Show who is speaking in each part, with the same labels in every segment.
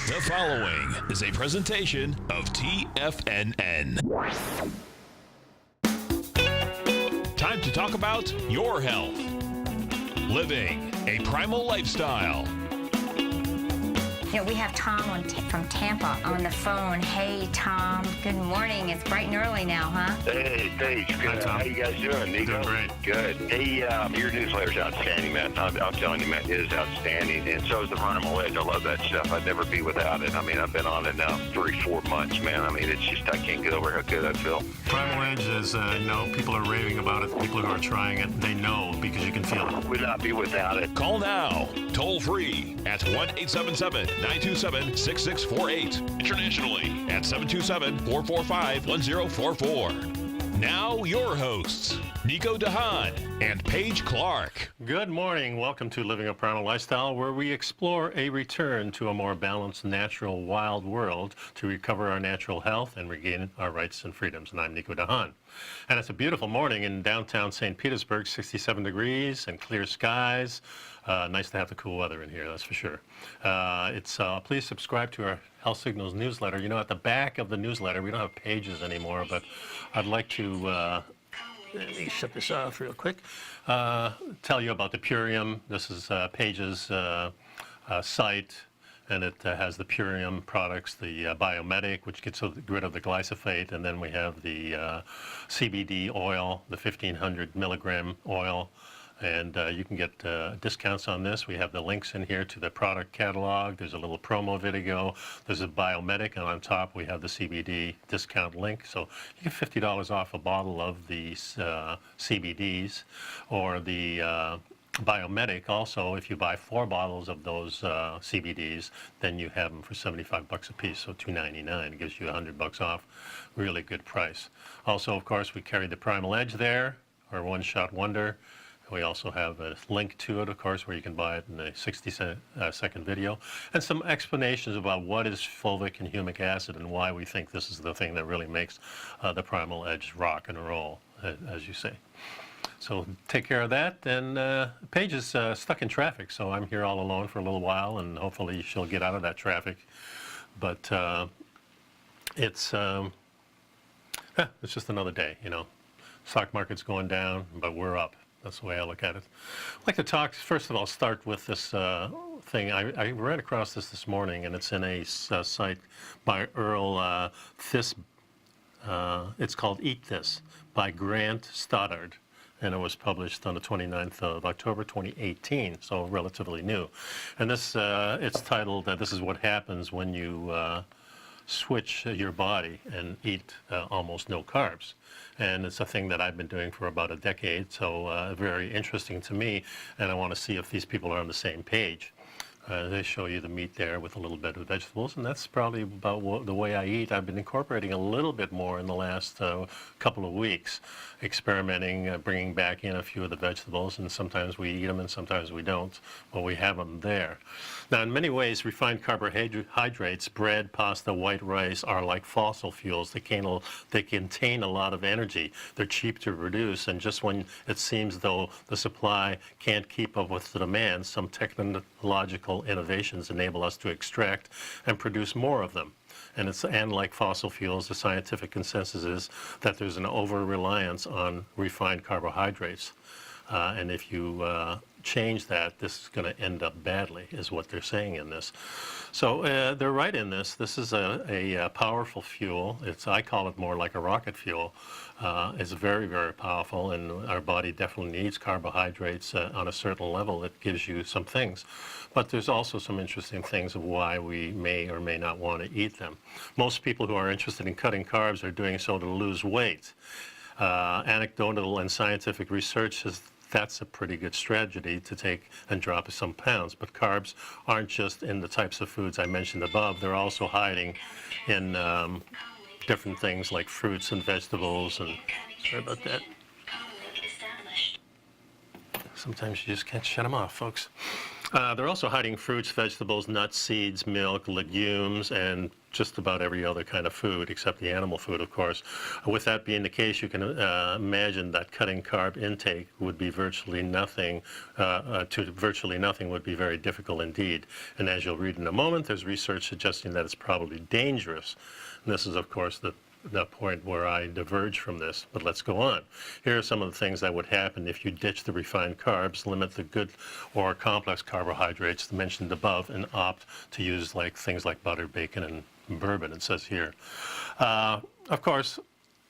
Speaker 1: The following is a presentation of TFNN. Time to talk about your health. Living a primal lifestyle.
Speaker 2: You know, we have Tom from Tampa on the phone. Hey, Tom. Good morning. It's bright and early now, huh?
Speaker 3: Hey, Paige. Good. How you guys doing, Nico?
Speaker 4: Doing great.
Speaker 3: Good. Hey, your newsletter's outstanding, man. I'm telling you, man, it is outstanding. And so is the Primal Edge. I love that stuff. I'd never be without it. I mean, I've been on it now 3-4 months, man. I mean, it's just, I can't get over how good I feel.
Speaker 4: Primal Edge is, people are raving about it. People who are trying it, they know because you can feel it.
Speaker 3: Would not be without it.
Speaker 1: Call now, toll free at 1-877-927-6648. Internationally at 727-445-1044. Now your hosts, Nico de Haan and Paige Clarke.
Speaker 4: Good morning. Welcome to Living a Primal Lifestyle, where we explore a return to a more balanced, natural, wild world to recover our natural health and regain our rights and freedoms. And I'm Nico de Haan. And it's a beautiful morning in downtown St. Petersburg, 67 degrees and clear skies. Nice to have the cool weather in here, that's for sure. Please subscribe to our Health Signals newsletter. You know, at the back of the newsletter, we don't have pages anymore, but I'd like to, let me shut this off real quick, tell you about the Purium. This is Paige's site, and it has the Purium products, the Biomedic, which gets rid of the glyphosate, and then we have the CBD oil, the 1,500 milligram oil. And you can get discounts on this. We have the links in here to the product catalog. There's a little promo video. There's a Biomedic, and on top we have the CBD discount link. So you get $50 off a bottle of these CBDs, or the Biomedic. Also, if you buy 4 bottles of those CBDs, then you have them for $75 a piece, so $2.99. It gives you $100 off. Really good price. Also, of course, we carry the Primal Edge there, our one-shot wonder. We also have a link to it, of course, where you can buy it in a 60-second video, and some explanations about what is fulvic and humic acid and why we think this is the thing that really makes the Primal Edge rock and roll, as you say. So take care of that. And Paige is stuck in traffic, so I'm here all alone for a little while, and hopefully she'll get out of that traffic. But it's just another day, you know. Stock market's going down, but we're up. That's the way I look at it. I'd like to talk, first of all, start with this thing. I ran across this morning, and it's in a site by Earl This. It's called Eat This by Grant Stoddard, and it was published on the 29th of October 2018, so relatively new. And this, it's titled, This is What Happens When You Switch Your Body and Eat Almost No Carbs. And it's a thing that I've been doing for about a decade, so very interesting to me, and I want to see if these people are on the same page. They show you the meat there with a little bit of vegetables, and that's probably about the way I eat. I've been incorporating a little bit more in the last couple of weeks, experimenting, bringing back in a few of the vegetables, and sometimes we eat them and sometimes we don't, but we have them there. Now, in many ways, refined carbohydrates, bread, pasta, white rice, are like fossil fuels. They contain a lot of energy. They're cheap to produce, and just when it seems though the supply can't keep up with the demand, some technological innovations enable us to extract and produce more of them. And like fossil fuels, the scientific consensus is that there's an over-reliance on refined carbohydrates. And if you change that, this is going to end up badly, is what they're saying in this. So they're right in this. This is a powerful fuel. I call it more like a rocket fuel. It's very, very powerful, and our body definitely needs carbohydrates on a certain level. It gives you some things. But there's also some interesting things of why we may or may not want to eat them. Most people who are interested in cutting carbs are doing so to lose weight. Anecdotal and scientific research says that's a pretty good strategy to take and drop some pounds. But carbs aren't just in the types of foods I mentioned above. They're also hiding in different things like fruits and vegetables. And sorry about that. Sometimes you just can't shut them off, folks. They're also hiding fruits, vegetables, nuts, seeds, milk, legumes, and just about every other kind of food, except the animal food, of course. With that being the case, you can imagine that cutting carb intake would be virtually nothing, would be very difficult indeed. And as you'll read in a moment, there's research suggesting that it's probably dangerous. And this is, of course, the point where I diverge from this, but let's go on. Here are some of the things that would happen if you ditch the refined carbs, limit the good or complex carbohydrates mentioned above, and opt to use things like butter, bacon, and bourbon, it says here. Of course,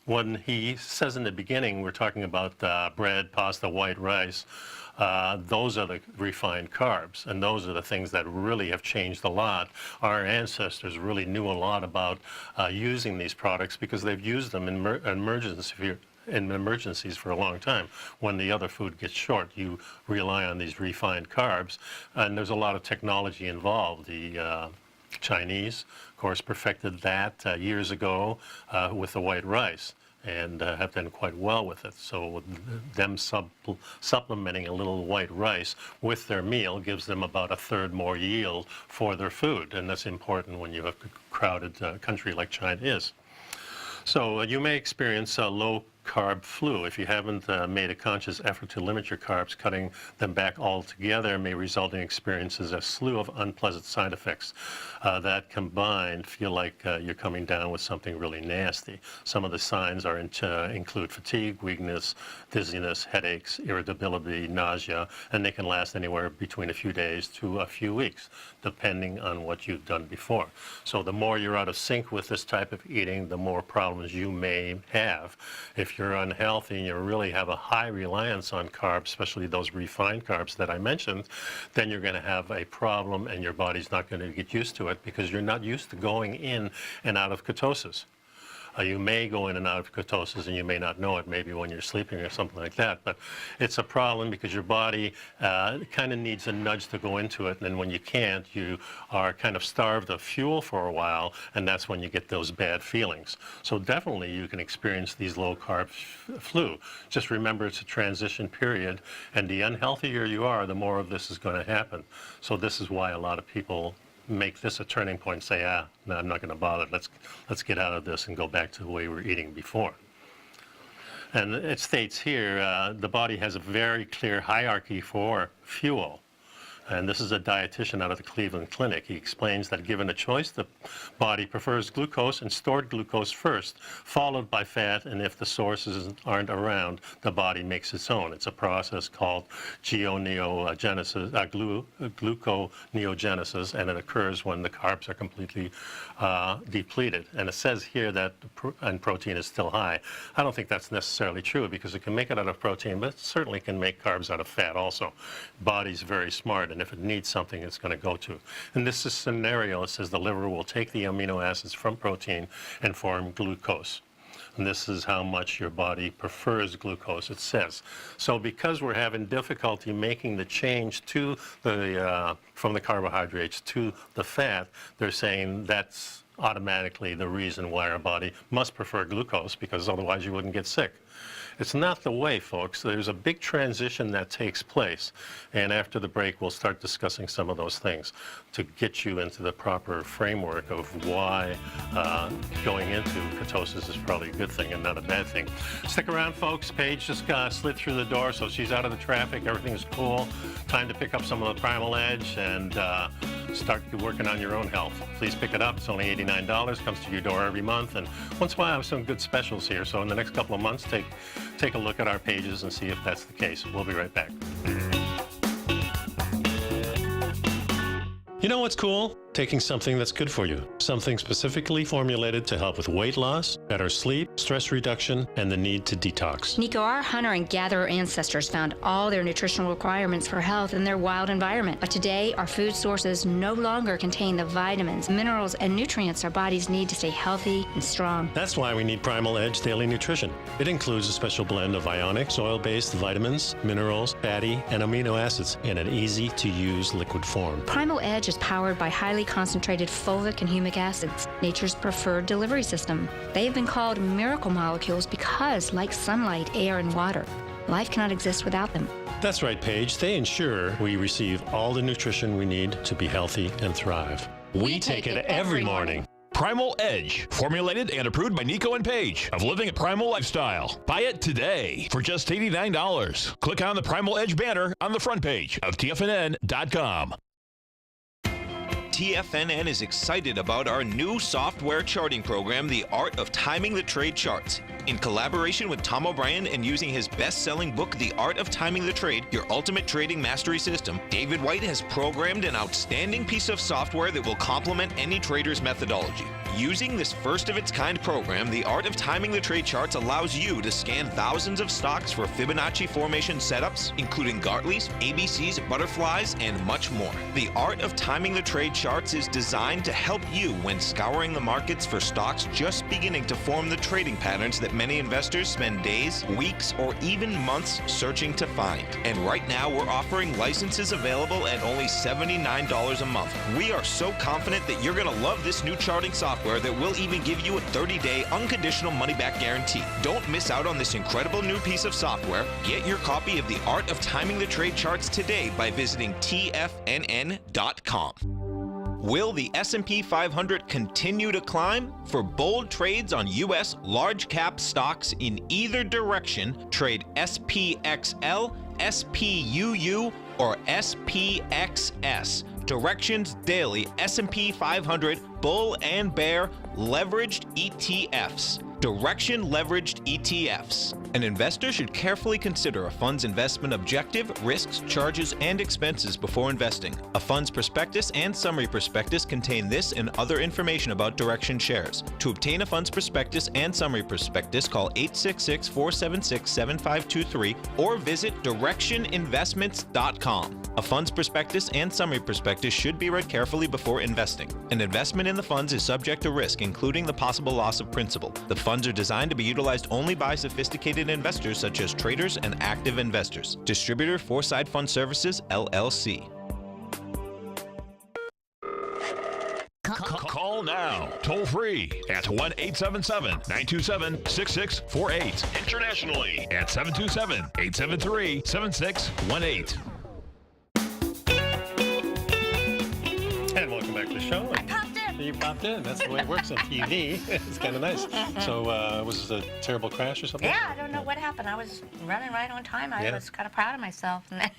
Speaker 4: when he says in the beginning, we're talking about bread, pasta, white rice, those are the refined carbs, and those are the things that really have changed a lot. Our ancestors really knew a lot about using these products because they've used them in emergencies for a long time. When the other food gets short, you rely on these refined carbs, and there's a lot of technology involved. The Chinese, of course, perfected that years ago with the white rice, and have done quite well with it. So them supplementing a little white rice with their meal gives them about a third more yield for their food, and that's important when you have a crowded country like China is. So you may experience low carb flu. If you haven't made a conscious effort to limit your carbs, cutting them back altogether may result in experiences a slew of unpleasant side effects that combined feel like you're coming down with something really nasty. Some of the signs include fatigue, weakness, dizziness, headaches, irritability, nausea, and they can last anywhere between a few days to a few weeks, depending on what you've done before. So the more you're out of sync with this type of eating, the more problems you may have. If you're unhealthy and you really have a high reliance on carbs, especially those refined carbs that I mentioned, then you're going to have a problem, and your body's not going to get used to it because you're not used to going in and out of ketosis. You may go in and out of ketosis and you may not know it, maybe when you're sleeping or something like that, but it's a problem because your body kind of needs a nudge to go into it, and then when you can't, you are kind of starved of fuel for a while, and that's when you get those bad feelings. So definitely you can experience these low carb flu. Just remember it's a transition period, and the unhealthier you are, the more of this is going to happen. So this is why a lot of people make this a turning point and say, no, I'm not going to bother. Let's get out of this and go back to the way we were eating before. And it states here, the body has a very clear hierarchy for fuel. And this is a dietitian out of the Cleveland Clinic. He explains that given a choice, the body prefers glucose and stored glucose first, followed by fat, and if the sources aren't around, the body makes its own. It's a process called gluconeogenesis, and it occurs when the carbs are completely depleted. And it says here that protein is still high. I don't think that's necessarily true because it can make it out of protein, but it certainly can make carbs out of fat also. Body's very smart, and if it needs something, it's going to go to. In this scenario, it says the liver will take the amino acids from protein and form glucose. And this is how much your body prefers glucose, it says. So because we're having difficulty making the change to from the carbohydrates to the fat, they're saying that's automatically the reason why our body must prefer glucose, because otherwise you wouldn't get sick. It's not the way, folks. There's a big transition that takes place, and after the break we'll start discussing some of those things to get you into the proper framework of why going into ketosis is probably a good thing and not a bad thing. Stick around, folks. Paige just slid through the door, so she's out of the traffic. Everything's cool. Time to pick up some of the Primal Edge and start working on your own health. Please pick it up. It's only $89. Comes to your door every month, and once in a while I have some good specials here. So in the next couple of months, take a look at our pages and see if that's the case. We'll be right back. You know what's cool? Taking something that's good for you. Something specifically formulated to help with weight loss, better sleep, stress reduction, and the need to detox.
Speaker 2: Nico, our hunter and gatherer ancestors found all their nutritional requirements for health in their wild environment. But today, our food sources no longer contain the vitamins, minerals, and nutrients our bodies need to stay healthy and strong.
Speaker 4: That's why we need Primal Edge Daily Nutrition. It includes a special blend of ionic, oil-based vitamins, minerals, fatty, and amino acids in an easy-to-use liquid form.
Speaker 2: Primal Edge is powered by highly concentrated fulvic and humic acids, nature's preferred delivery system. They have been called miracle molecules because, like sunlight, air, and water, life cannot exist without them.
Speaker 4: That's right, Paige. They ensure we receive all the nutrition we need to be healthy and thrive. We take it every morning.
Speaker 1: Primal Edge, formulated and approved by Nico and Paige of Living a Primal Lifestyle. Buy it today for just $89. Click on the Primal Edge banner on the front page of TFNN.com.
Speaker 5: TFNN is excited about our new software charting program, The Art of Timing the Trade Charts. In collaboration with Tom O'Brien and using his best-selling book, The Art of Timing the Trade, Your Ultimate Trading Mastery System, David White has programmed an outstanding piece of software that will complement any trader's methodology. Using this first-of-its-kind program, The Art of Timing the Trade Charts allows you to scan thousands of stocks for Fibonacci formation setups, including Gartley's, ABC's, butterflies, and much more. The Art of Timing the Trade Charts is designed to help you when scouring the markets for stocks just beginning to form the trading patterns that many investors spend days, weeks, or even months searching to find. And right now, we're offering licenses available at only $79 a month. We are so confident that you're going to love this new charting software that will even give you a 30-day unconditional money-back guarantee. Don't miss out on this incredible new piece of software. Get your copy of The Art of Timing the Trade Charts today by visiting TFNN.com. Will the S&P 500 continue to climb? For bold trades on U.S. large-cap stocks in either direction, trade SPXL, SPUU, or SPXS. Directions Daily S&P 500 Bull and Bear Leveraged ETFs. Direction Leveraged ETFs. An investor should carefully consider a fund's investment objective, risks, charges, and expenses before investing. A fund's prospectus and summary prospectus contain this and other information about Direction shares. To obtain a fund's prospectus and summary prospectus, call 866-476-7523 or visit directioninvestments.com. A fund's prospectus and summary prospectus should be read carefully before investing. An investment in the funds is subject to risk, including the possible loss of principal. The funds are designed to be utilized only by sophisticated investors such as traders and active investors. Distributor Foreside Fund Services, LLC.
Speaker 1: Call now, toll free at 1-877-927-6648. Internationally at 727-873-7618.
Speaker 4: And welcome back to the show.
Speaker 6: I popped in.
Speaker 4: You popped in. That's the way it works on TV. It's kind of nice. So was it a terrible crash or something?
Speaker 6: Yeah, I don't know what happened. I was running right on time. I was kind of proud of myself. And then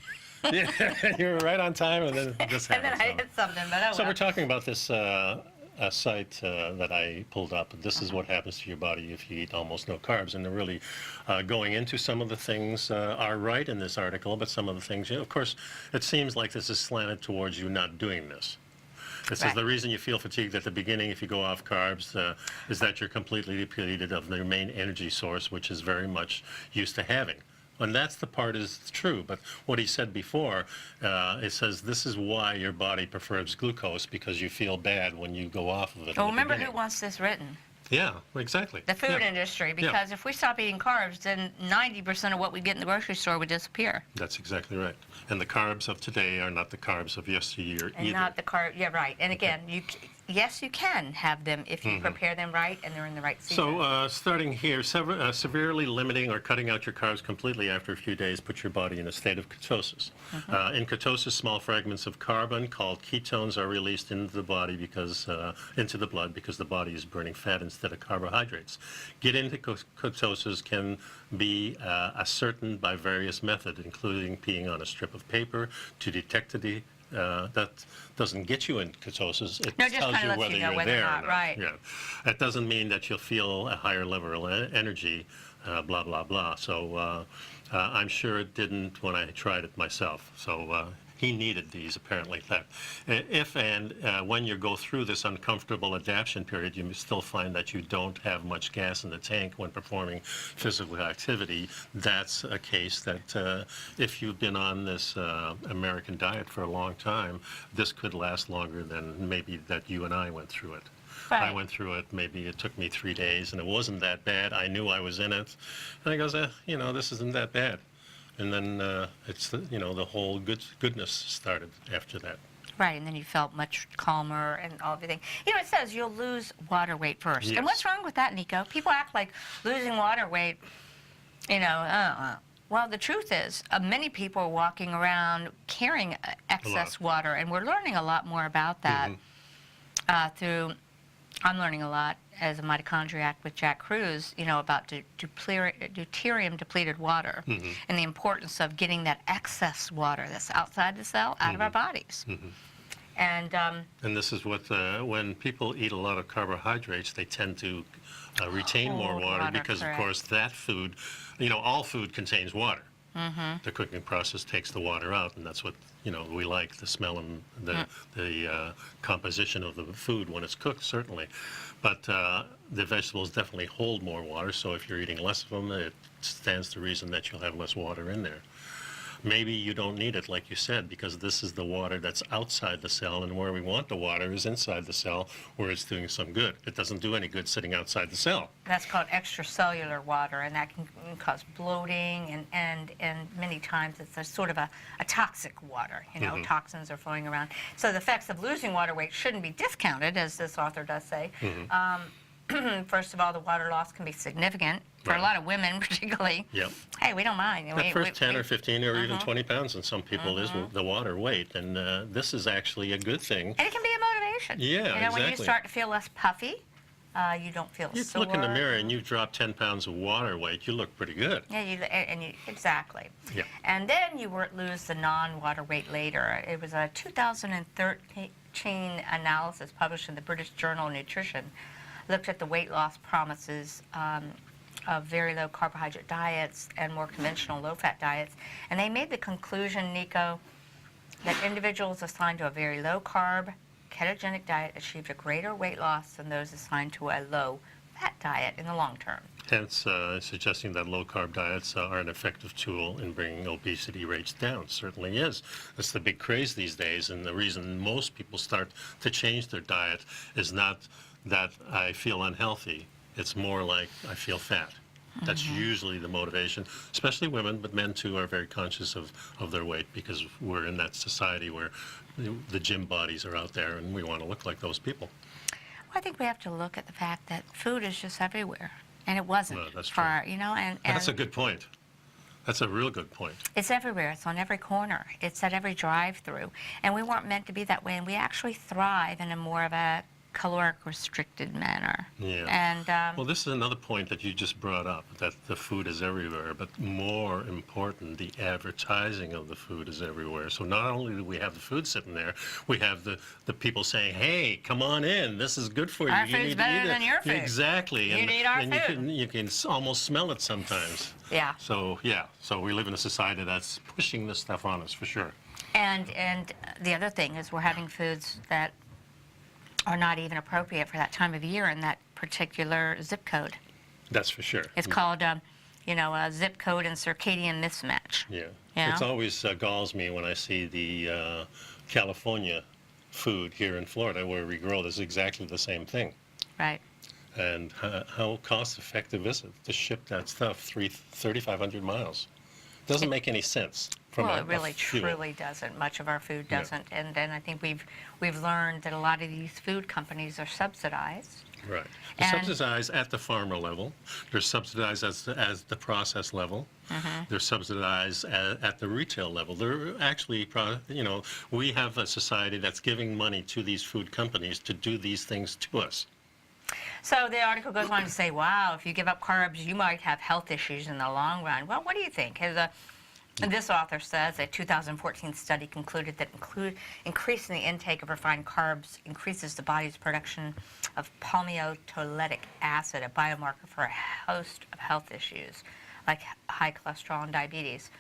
Speaker 4: Yeah, you were right on time, and then this happened.
Speaker 6: and then I hit something, but oh
Speaker 4: So
Speaker 6: well.
Speaker 4: we're talking about this site that I pulled up. This is what happens to your body if you eat almost no carbs. And they're really going into some of the things are right in this article, but some of the things, of course, it seems like this is slanted towards you not doing this. It says the reason you feel fatigued at the beginning if you go off carbs is that you're completely depleted of the main energy source, which is very much used to having. And that's the part is true. But what he said before, it says this is why your body prefers glucose, because you feel bad when you go off of it.
Speaker 6: Well, remember who wants this written?
Speaker 4: Yeah, exactly.
Speaker 6: The food industry, because if we stop eating carbs, then 90% of what we get in the grocery store would disappear.
Speaker 4: That's exactly right. And the carbs of today are not the carbs of yesteryear
Speaker 6: And
Speaker 4: either.
Speaker 6: not the carb. Yeah, right. And again, yes, you can have them if you prepare them right and they're in the right season.
Speaker 4: So starting here, severely limiting or cutting out your carbs completely after a few days puts your body in a state of ketosis. In ketosis, small fragments of carbon called ketones are released into the body because into the blood because the body is burning fat instead of carbohydrates. Get into ketosis can be ascertained by various methods, including peeing on a strip of paper to detect the that doesn't get you in ketosis. It
Speaker 6: No, just
Speaker 4: tells
Speaker 6: kinda
Speaker 4: you
Speaker 6: lets
Speaker 4: whether
Speaker 6: you know
Speaker 4: you're
Speaker 6: whether or
Speaker 4: there
Speaker 6: not, right.
Speaker 4: Yeah. That doesn't mean that you'll feel a higher level of energy, blah, blah, blah. So I'm sure it didn't when I tried it myself. So he needed these, apparently. If and when you go through this uncomfortable adaptation period, you still find that you don't have much gas in the tank when performing physical activity. That's a case that if you've been on this American diet for a long time, this could last longer than maybe that you and I went through it.
Speaker 6: Right.
Speaker 4: I went through it, maybe it took me 3 days, and it wasn't that bad. I knew I was in it. And I goes, this isn't that bad. And then it's, the whole goodness started after that.
Speaker 6: Right, and then you felt much calmer and everything. It says you'll lose water weight first.
Speaker 4: Yes.
Speaker 6: And what's wrong with that, Nico? People act like losing water weight, Well, the truth is, many people are walking around carrying excess water, and we're learning a lot more about that I'm learning a lot as a mitochondriac with Jack Cruz, about deuterium-depleted water and the importance of getting that excess water that's outside the cell out of our bodies. And
Speaker 4: this is what, when people eat a lot of carbohydrates, they tend to retain more water because, of course, that food, all food contains water. The cooking process takes the water out, and that's what we like, the smell and the composition of the food when it's cooked, certainly. But the vegetables definitely hold more water, so if you're eating less of them, it stands to reason that you'll have less water in there. Maybe you don't need it, like you said, because this is the water that's outside the cell, and where we want the water is inside the cell, where it's doing some good. It doesn't do any good sitting outside the cell.
Speaker 6: That's called extracellular water, and that can cause bloating, and many times it's a sort of a toxic water. Toxins are flowing around. So the effects of losing water weight shouldn't be discounted, as this author does say. First of all, the water loss can be significant for a lot of women, particularly.
Speaker 4: Yep.
Speaker 6: Hey, we don't mind.
Speaker 4: That first 10 or 15 or even 20 pounds in some people is the water weight, and this is actually a good thing.
Speaker 6: And it can be a motivation.
Speaker 4: Yeah, exactly.
Speaker 6: When you start to feel less puffy, you don't feel
Speaker 4: you
Speaker 6: sore.
Speaker 4: Look in the mirror and you drop 10 pounds of water weight, you look pretty good.
Speaker 6: Yeah, exactly.
Speaker 4: Yeah.
Speaker 6: And then you lose the non-water weight later. It was a 2013 analysis published in the British Journal of Nutrition, looked at the weight loss promises of very low carbohydrate diets and more conventional low-fat diets. And they made the conclusion, Nico, that individuals assigned to a very low-carb, ketogenic diet achieved a greater weight loss than those assigned to a low-fat diet in the long term.
Speaker 4: Hence, suggesting that low-carb diets are an effective tool in bringing obesity rates down. Certainly is. That's the big craze these days, and the reason most people start to change their diet is not that I feel unhealthy. It's more like I feel fat. That's usually the motivation, especially women, but men too are very conscious of their weight because we're in that society where the gym bodies are out there and we want to look like those people.
Speaker 6: Well, I think we have to look at the fact that food is just everywhere, and it wasn't.
Speaker 4: No, that's
Speaker 6: for,
Speaker 4: true.
Speaker 6: And
Speaker 4: that's a good point. That's a real good point.
Speaker 6: It's everywhere. It's on every corner. It's at every drive-through. And we weren't meant to be that way, and we actually thrive in a more of a caloric restricted manner.
Speaker 4: Yeah.
Speaker 6: And
Speaker 4: well, this is another point that you just brought up, that the food is everywhere, but more important, the advertising of the food is everywhere. So not only do we have the food sitting there, we have the people saying, hey, come on in, this is good for you.
Speaker 6: Our
Speaker 4: you
Speaker 6: food's
Speaker 4: need
Speaker 6: better
Speaker 4: to eat
Speaker 6: than
Speaker 4: it.
Speaker 6: your food.
Speaker 4: Exactly.
Speaker 6: You need our food.
Speaker 4: You can almost smell it sometimes.
Speaker 6: Yeah.
Speaker 4: So, yeah, so we live in a society that's pushing this stuff on us, for sure.
Speaker 6: And the other thing is we're having foods that are not even appropriate for that time of year in that particular zip code.
Speaker 4: That's for sure.
Speaker 6: It's called, a zip code and circadian mismatch.
Speaker 4: Yeah.
Speaker 6: Yeah.
Speaker 4: It's always galls me when I see the California food here in Florida where we grow. This is exactly the same thing.
Speaker 6: Right.
Speaker 4: And how cost effective is it to ship that stuff 3,500 miles? Doesn't make any sense.
Speaker 6: Well, it really truly doesn't. Much of our food doesn't. Yeah. And then I think we've learned that a lot of these food companies are subsidized.
Speaker 4: Right. They're subsidized at the farmer level. They're subsidized as the process level. They're subsidized at the retail level. They're actually, we have a society that's giving money to these food companies to do these things to us.
Speaker 6: So the article goes on to say, wow, if you give up carbs, you might have health issues in the long run. Well, what do you think? This author says a 2014 study concluded that increasing the intake of refined carbs increases the body's production of palmitoleic acid, a biomarker for a host of health issues like high cholesterol and diabetes.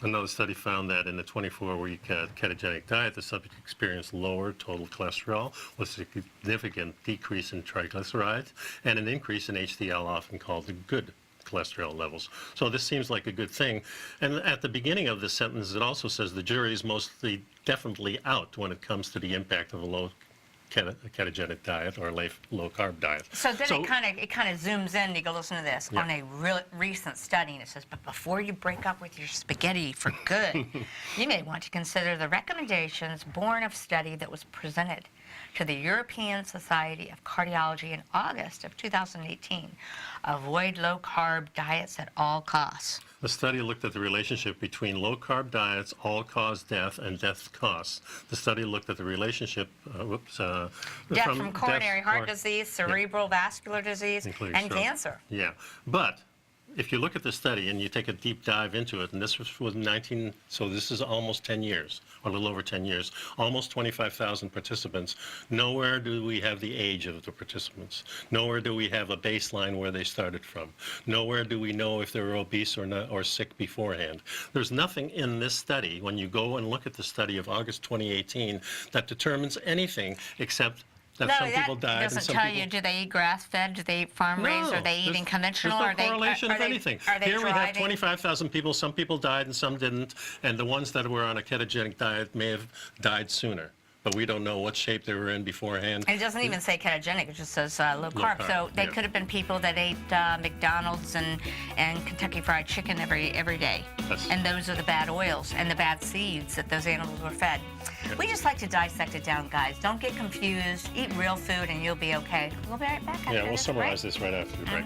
Speaker 4: Another study found that in the 24-week ketogenic diet, the subject experienced lower total cholesterol with a significant decrease in triglycerides and an increase in HDL, often called the good cholesterol levels. So this seems like a good thing. And at the beginning of the sentence, it also says the jury is mostly definitely out when it comes to the impact of a low ketogenic diet or low carb diet.
Speaker 6: So then it kind of zooms in. You go listen to this on a recent study, and it says, but before you break up with your spaghetti for good, you may want to consider the recommendations born of study that was presented to the European Society of Cardiology in August of 2018. Avoid low carb diets at all costs.
Speaker 4: The study looked at the relationship between low-carb diets, all-cause death, and death costs. The study looked at the relationship,
Speaker 6: Death from coronary heart disease, cerebral vascular disease,
Speaker 4: including
Speaker 6: and
Speaker 4: stroke.
Speaker 6: cancer.
Speaker 4: Yeah, but if you look at the study and you take a deep dive into it, and this was so this is almost 10 years, or a little over 10 years, almost 25,000 participants. Nowhere do we have the age of the participants. Nowhere do we have a baseline where they started from. Nowhere do we know if they were obese or not, or sick beforehand. There's nothing in this study, when you go and look at the study of August 2018, that determines anything except that some people died and
Speaker 6: doesn't
Speaker 4: some
Speaker 6: tell
Speaker 4: people...
Speaker 6: you, do they eat grass-fed, do they eat farm-raised, are they eating conventional?
Speaker 4: There's no correlation of anything.
Speaker 6: Are they
Speaker 4: Here we have
Speaker 6: driving?
Speaker 4: 25,000 people, some people died and some didn't, and the ones that were on a ketogenic diet may have died sooner. But we don't know what shape they were in beforehand.
Speaker 6: It doesn't even say ketogenic, it just says low carb. So they could have been people that ate McDonald's and Kentucky Fried Chicken every day. And those are the bad oils and the bad seeds that those animals were fed. We just like to dissect it down, guys. Don't get confused. Eat real food and you'll be okay. We'll be right back after
Speaker 4: Yeah, we'll
Speaker 6: this
Speaker 4: summarize
Speaker 6: break.
Speaker 4: this right after the break.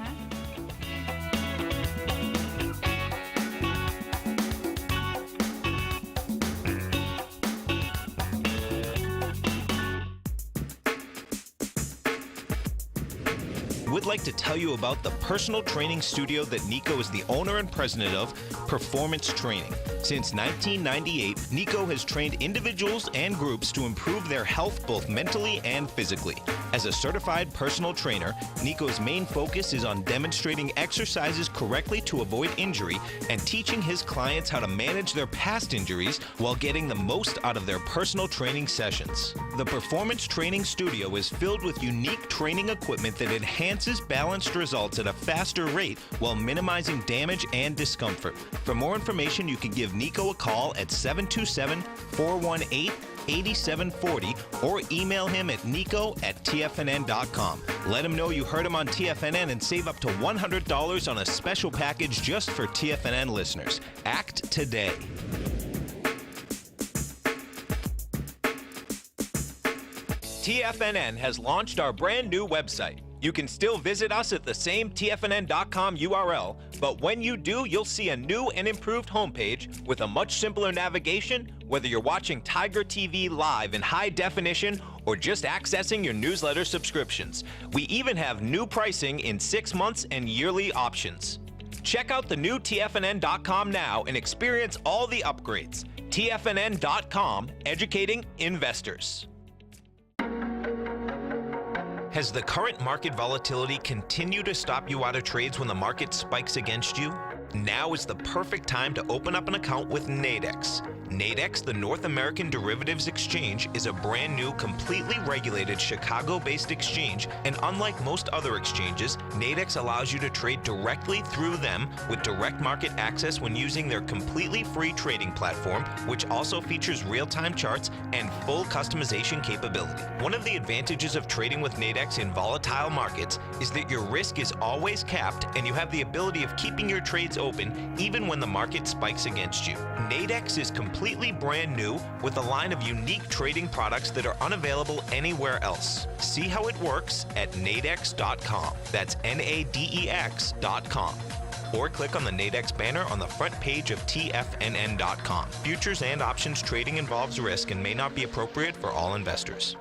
Speaker 5: We'd like to tell you about the personal training studio that Nico is the owner and president of, Performance Training. Since 1998, Nico has trained individuals and groups to improve their health both mentally and physically. As a certified personal trainer, Nico's main focus is on demonstrating exercises correctly to avoid injury and teaching his clients how to manage their past injuries while getting the most out of their personal training sessions. The Performance Training Studio is filled with unique training equipment that enhances balanced results at a faster rate while minimizing damage and discomfort. For more information, you can give Nico a call at 727-418-8740 or email him at nico@tfnn.com. Let him know you heard him on TFNN and save up to $100 on a special package just for TFNN listeners. Act today. TFNN has launched our brand new website. You can still visit us at the same TFNN.com URL, but when you do, you'll see a new and improved homepage with a much simpler navigation, whether you're watching Tiger TV live in high definition or just accessing your newsletter subscriptions. We even have new pricing in 6 months and yearly options. Check out the new TFNN.com now and experience all the upgrades. TFNN.com, educating investors. Has the current market volatility continued to stop you out of trades when the market spikes against you? Now is the perfect time to open up an account with Nadex. Nadex, the North American Derivatives Exchange, is a brand new, completely regulated Chicago-based exchange, and unlike most other exchanges, Nadex allows you to trade directly through them with direct market access when using their completely free trading platform, which also features real-time charts and full customization capability. One of the advantages of trading with Nadex in volatile markets is that your risk is always capped and you have the ability of keeping your trades open even when the market spikes against you. Nadex is completely brand new with a line of unique trading products that are unavailable anywhere else. See how it works at nadex.com. That's NADEX.com. Or click on the Nadex banner on the front page of TFNN.com. Futures and options trading involves risk and may not be appropriate for all investors.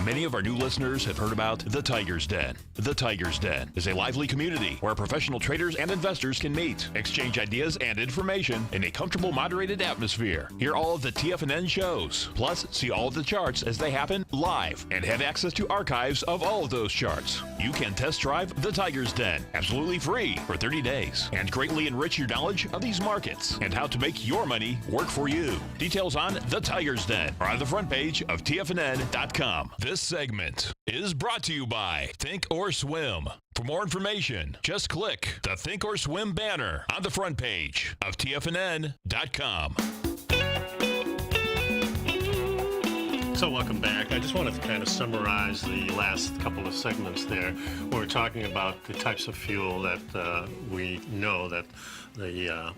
Speaker 1: Many of our new listeners have heard about The Tiger's Den. The Tiger's Den is a lively community where professional traders and investors can meet, exchange ideas and information in a comfortable, moderated atmosphere. Hear all of the TFNN shows, plus see all of the charts as they happen live and have access to archives of all of those charts. You can test drive The Tiger's Den absolutely free for 30 days and greatly enrich your knowledge of these markets and how to make your money work for you. Details on The Tiger's Den are on the front page of TFNN.com. This segment is brought to you by Think or Swim. For more information, just click the Think or Swim banner on the front page of TFNN.com.
Speaker 4: So welcome back. I just wanted to kind of summarize the last couple of segments there where we're talking about the types of fuel that we know that the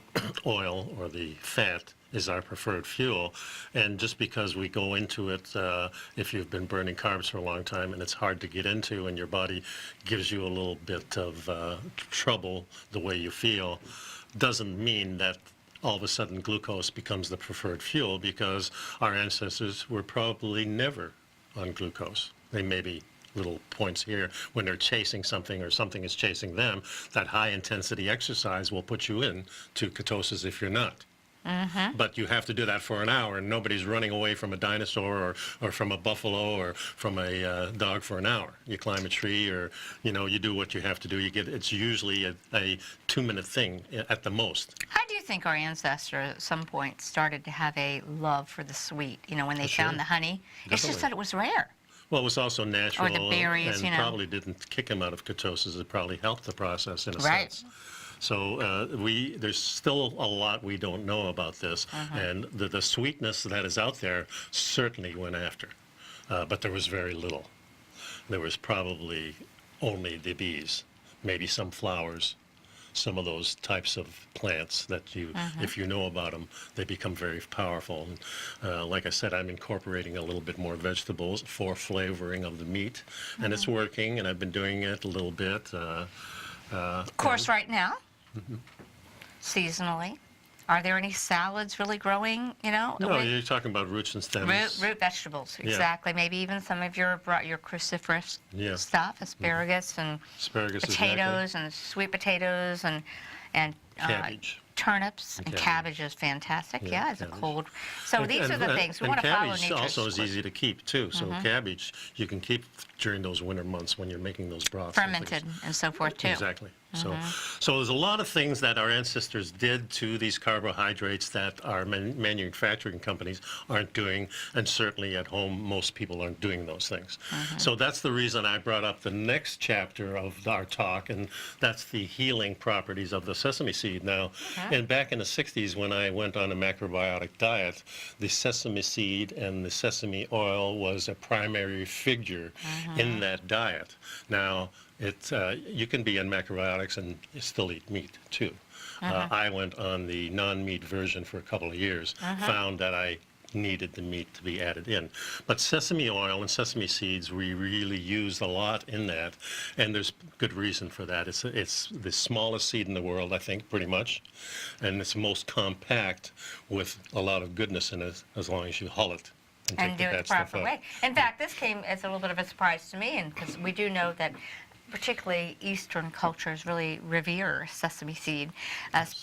Speaker 4: oil or the fat is our preferred fuel. And just because we go into it, if you've been burning carbs for a long time and it's hard to get into and your body gives you a little bit of trouble the way you feel, doesn't mean that all of a sudden glucose becomes the preferred fuel, because our ancestors were probably never on glucose. They may be little points here when they're chasing something or something is chasing them. That high intensity exercise will put you in to ketosis if you're not. But you have to do that for an hour, and nobody's running away from a dinosaur or from a buffalo or from a dog for an hour. You climb a tree, or you do what you have to do. It's usually a 2-minute thing at the most.
Speaker 6: How do you think our ancestors at some point started to have a love for the sweet? When they found the honey, it's just that it was rare.
Speaker 4: Well, it was also natural,
Speaker 6: or the berries,
Speaker 4: and probably didn't kick him out of ketosis. It probably helped the process in a
Speaker 6: Right.
Speaker 4: sense. So there's still a lot we don't know about this, and the sweetness that is out there certainly went after, but there was very little. There was probably only the bees, maybe some flowers, some of those types of plants that if you know about them, they become very powerful. And, like I said, I'm incorporating a little bit more vegetables for flavoring of the meat, and it's working, and I've been doing it a little bit.
Speaker 6: Of course, right now, seasonally, are there any salads really growing,
Speaker 4: No, you're talking about roots and stems.
Speaker 6: Root vegetables, exactly. Maybe even some of your cruciferous stuff, asparagus and potatoes and sweet potatoes and
Speaker 4: cabbage.
Speaker 6: Turnips and cabbage is fantastic. Yeah, it's a cold. So these are the things we want to follow.
Speaker 4: Cabbage also is easy to keep too. So cabbage you can keep during those winter months when you're making those broths.
Speaker 6: Fermented and so forth too.
Speaker 4: Exactly. So there's a lot of things that our ancestors did to these carbohydrates that our manufacturing companies aren't doing, and certainly at home most people aren't doing those things. So that's the reason I brought up the next chapter of our talk, and that's the healing properties of the sesame seed. Now, and back in the 60s when I went on a macrobiotic diet, the sesame seed and the sesame oil was a primary figure in that diet. Now, you can be on macrobiotics and still eat meat too. I went on the non-meat version for a couple of years, found that I needed the meat to be added in. But sesame oil and sesame seeds, we really used a lot in that, and there's good reason for that. It's the smallest seed in the world, I think, pretty much, and it's most compact with a lot of goodness in it as long as you hull it.
Speaker 6: And do it the proper way. In fact, this came as a little bit of a surprise to me, because we do know that particularly Eastern cultures really revere sesame seed,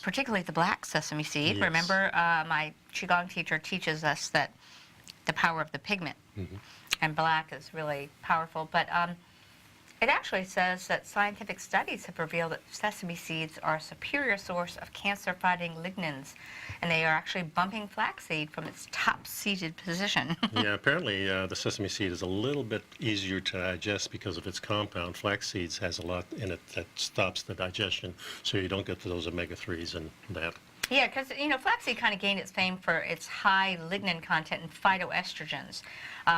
Speaker 6: particularly the black sesame seed.
Speaker 4: Yes.
Speaker 6: Remember, my Qigong teacher teaches us that the power of the pigment, and black is really powerful. But it actually says that scientific studies have revealed that sesame seeds are a superior source of cancer-fighting lignans, and they are actually bumping flaxseed from its top-seated position.
Speaker 4: Yeah, apparently the sesame seed is a little bit easier to digest because of its compound. Flax seeds has a lot in it that stops the digestion, so you don't get to those omega-3s and that.
Speaker 6: Yeah, because, flaxseed kind of gained its fame for its high lignin content and phytoestrogens,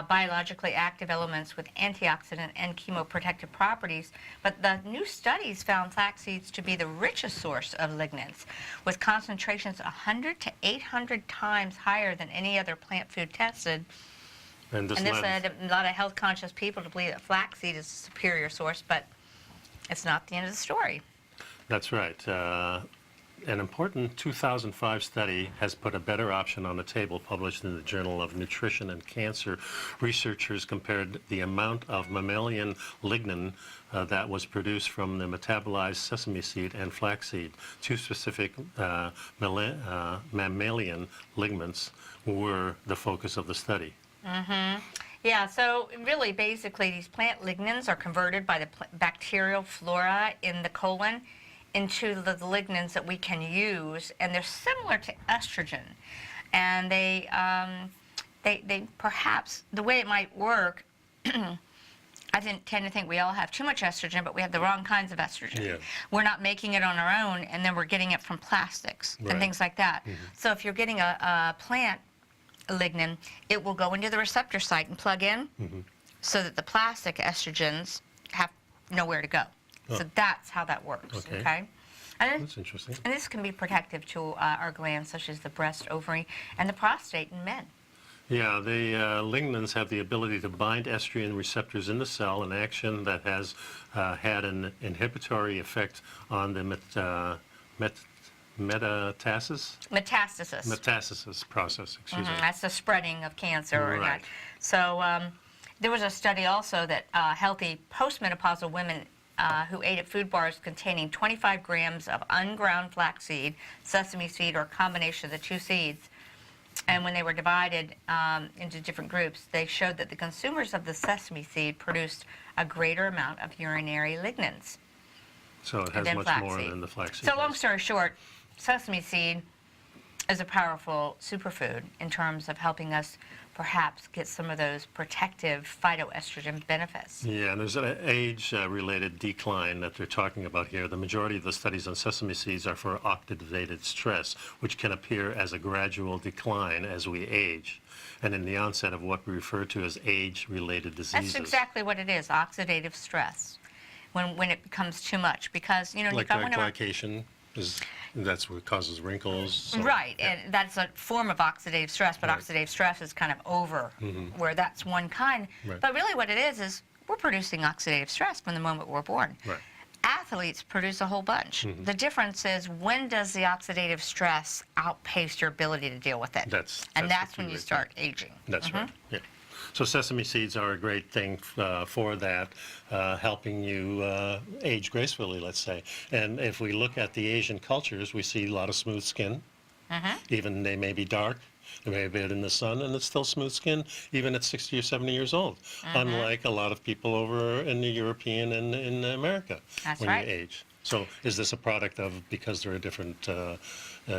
Speaker 6: biologically active elements with antioxidant and chemoprotective properties. But the new studies found flax seeds to be the richest source of lignans, with concentrations 100 to 800 times higher than any other plant food tested. And this led a lot of health-conscious people to believe that flaxseed is a superior source, but it's not the end of the story.
Speaker 4: That's right. An important 2005 study has put a better option on the table, published in the Journal of Nutrition and Cancer. Researchers compared the amount of mammalian lignin that was produced from the metabolized sesame seed and flaxseed. Two specific mammalian ligaments were the focus of the study.
Speaker 6: Yeah, so really, basically, these plant lignans are converted by the bacterial flora in the colon into the lignans that we can use, and they're similar to estrogen. And they perhaps, the way it might work, I tend to think we all have too much estrogen, but we have the wrong kinds of estrogen.
Speaker 4: Yeah.
Speaker 6: We're not making it on our own, and then we're getting it from plastics and things like that. So if you're getting a plant lignin, it will go into the receptor site and plug in, so that the plastic estrogens have nowhere to go. So that's how that works, okay? And
Speaker 4: That's interesting.
Speaker 6: And this can be protective to our glands, such as the breast, ovary, and the prostate in men.
Speaker 4: Yeah, the lignans have the ability to bind estrogen receptors in the cell, an action that has had an inhibitory effect on the metastasis?
Speaker 6: Metastasis.
Speaker 4: Metastasis process, excuse me.
Speaker 6: That's the spreading of cancer.
Speaker 4: Right.
Speaker 6: So there was a study also that healthy postmenopausal women who ate at food bars containing 25 grams of unground flaxseed, sesame seed, or a combination of the two seeds, and when they were divided into different groups, they showed that the consumers of the sesame seed produced a greater amount of urinary lignans.
Speaker 4: So it has much more than the flaxseed.
Speaker 6: So long story short, sesame seed is a powerful superfood in terms of helping us perhaps get some of those protective phytoestrogen benefits.
Speaker 4: Yeah, and there's an age-related decline that they're talking about here. The majority of the studies on sesame seeds are for oxidative stress, which can appear as a gradual decline as we age, and in the onset of what we refer to as age-related diseases.
Speaker 6: That's exactly what it is, oxidative stress, when it becomes too much. Because, you know,
Speaker 4: like glycation, that's what causes wrinkles. So,
Speaker 6: right,
Speaker 4: yeah.
Speaker 6: and that's a form of oxidative stress, but
Speaker 4: Right.
Speaker 6: oxidative stress is kind of over, where that's one kind.
Speaker 4: Right.
Speaker 6: But really what it is we're producing oxidative stress from the moment we're born.
Speaker 4: Right.
Speaker 6: Athletes produce a whole bunch. The difference is, when does the oxidative stress outpace your ability to deal with it?
Speaker 4: That's
Speaker 6: when you start aging.
Speaker 4: That's right, yeah. So sesame seeds are a great thing for that, helping you age gracefully, let's say. And if we look at the Asian cultures, we see a lot of smooth skin. Even they may be dark, they may have been in the sun, and it's still smooth skin, even at 60 or 70 years old. Unlike a lot of people over in the European and in America when
Speaker 6: right.
Speaker 4: you age. So is this a product of, because there are different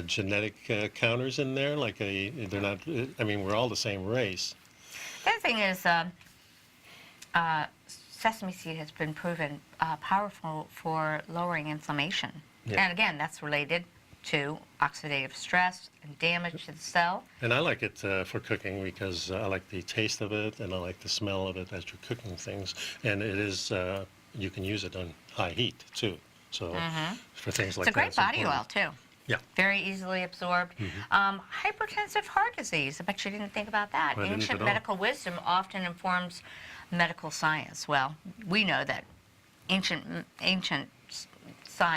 Speaker 4: genetic counters in there? Like they're not, I mean, we're all the same race.
Speaker 6: The other thing is, sesame seed has been proven powerful for lowering inflammation.
Speaker 4: Yeah.
Speaker 6: And again, that's related to oxidative stress and damage to the cell.
Speaker 4: And I like it for cooking because I like the taste of it and I like the smell of it as you're cooking things. And it is, you can use it on high heat too. So for things like that.
Speaker 6: It's a great body oil too.
Speaker 4: Yeah.
Speaker 6: Very easily absorbed. Hypertensive heart disease. I bet you didn't think about that.
Speaker 4: I didn't
Speaker 6: Ancient
Speaker 4: at all.
Speaker 6: medical wisdom often informs medical science. Well, we know that ancient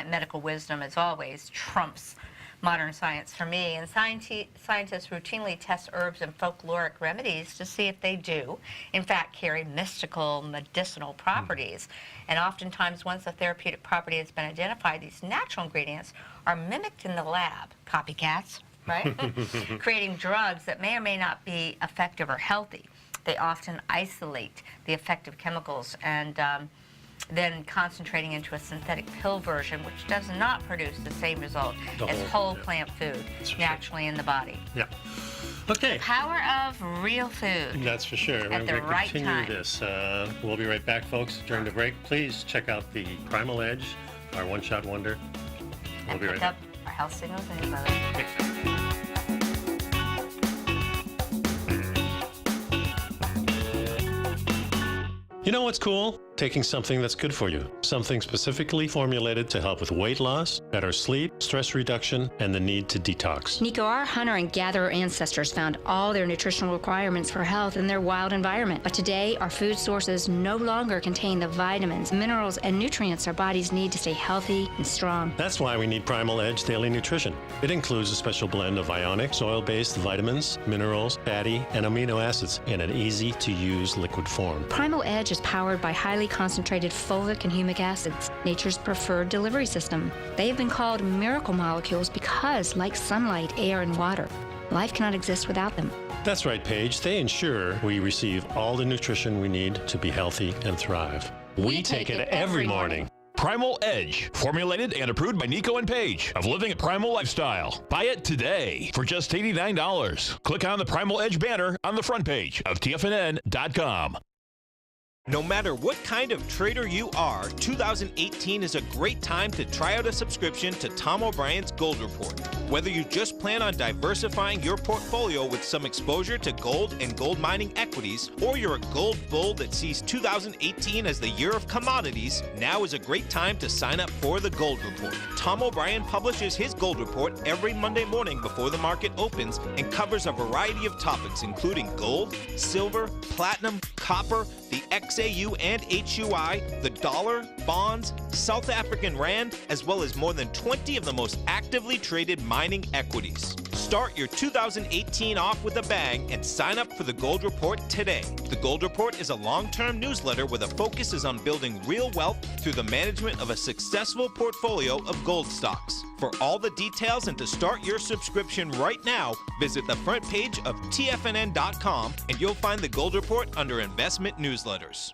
Speaker 6: medical wisdom, as always, trumps modern science for me. And scientists routinely test herbs and folkloric remedies to see if they do, in fact, carry mystical medicinal properties. And oftentimes, once a therapeutic property has been identified, these natural ingredients are mimicked in the lab. Copycats, right? Creating drugs that may or may not be effective or healthy. They often isolate the effective chemicals and then concentrating into a synthetic pill version, which does not produce the same result as whole plant food naturally in the body.
Speaker 4: Yeah. Okay.
Speaker 6: Power of real food.
Speaker 4: That's for sure. We're
Speaker 6: At the
Speaker 4: going to
Speaker 6: right
Speaker 4: continue
Speaker 6: time.
Speaker 4: this. We'll be right back, folks. During the break, please check out the Primal Edge, our one-shot wonder. We'll
Speaker 6: And
Speaker 4: be right
Speaker 6: pick
Speaker 4: back.
Speaker 6: up our health signals and newsletter.
Speaker 4: You know what's cool? Taking something that's good for you. Something specifically formulated to help with weight loss, better sleep, stress reduction, and the need to detox.
Speaker 2: Nico, our hunter and gatherer ancestors found all their nutritional requirements for health in their wild environment. But today, our food sources no longer contain the vitamins, minerals, and nutrients our bodies need to stay healthy and strong.
Speaker 4: That's why we need Primal Edge Daily Nutrition. It includes a special blend of ionic, oil-based vitamins, minerals, fatty, and amino acids in an easy-to-use liquid form.
Speaker 2: Primal Edge is powered by highly concentrated fulvic and humic acids, nature's preferred delivery system. They have been called miracle molecules because, like sunlight, air, and water, life cannot exist without them.
Speaker 4: That's right, Paige. They ensure we receive all the nutrition we need to be healthy and thrive. We take it every morning.
Speaker 1: Primal Edge, formulated and approved by Nico and Paige of Living a Primal Lifestyle. Buy it today for just $89. Click on the Primal Edge banner on the front page of TFNN.com.
Speaker 5: No matter what kind of trader you are, 2018 is a great time to try out a subscription to Tom O'Brien's Gold Report. Whether you just plan on diversifying your portfolio with some exposure to gold and gold mining equities, or you're a gold bull that sees 2018 as the year of commodities, now is a great time to sign up for the Gold Report. Tom O'Brien publishes his Gold Report every Monday morning before the market opens and covers a variety of topics including gold, silver, platinum, copper, the XE SAU and HUI, the dollar, bonds, South African rand, as well as more than 20 of the most actively traded mining equities. Start your 2018 off with a bang and sign up for the Gold Report today. The Gold Report is a long-term newsletter where the focus is on building real wealth through the management of a successful portfolio of gold stocks. For all the details and to start your subscription right now, visit the front page of TFNN.com and you'll find the Gold Report under Investment Newsletters.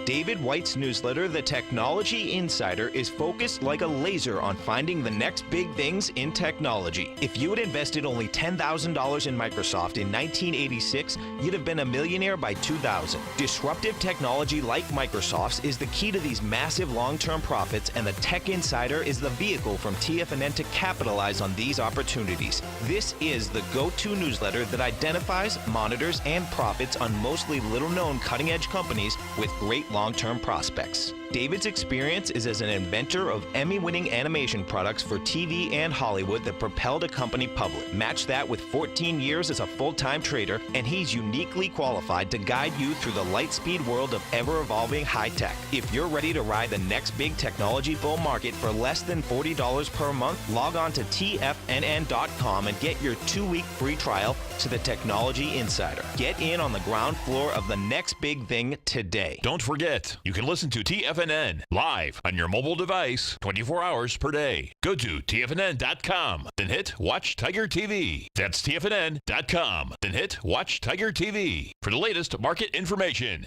Speaker 5: David White's newsletter, The Technology Insider, is focused like a laser on finding the next big things in technology. If you had invested only $10,000 in Microsoft in 1986, you'd have been a millionaire by 2000. Disruptive technology like Microsoft's is the key to these massive long-term profits, and the Tech Insider is the vehicle from TFNN to capitalize on these opportunities. This is the go-to newsletter that identifies, monitors, and profits on mostly little-known cutting-edge companies with great long-term prospects. David's experience is as an inventor of Emmy-winning animation products for TV and Hollywood that propelled a company public. Match that with 14 years as a full-time trader, and he's uniquely qualified to guide you through the light-speed world of ever-evolving high-tech. If you're ready to ride the next big technology bull market for less than $40 per month, log on to TFNN.com and get your 2-week free trial to the Technology Insider. Get in on the ground floor of the next big thing today.
Speaker 1: Don't forget, you can listen to TFNN live on your mobile device 24 hours per day. Go to TFNN.com, then hit Watch Tiger TV. That's TFNN.com, then hit Watch Tiger TV for the latest market information.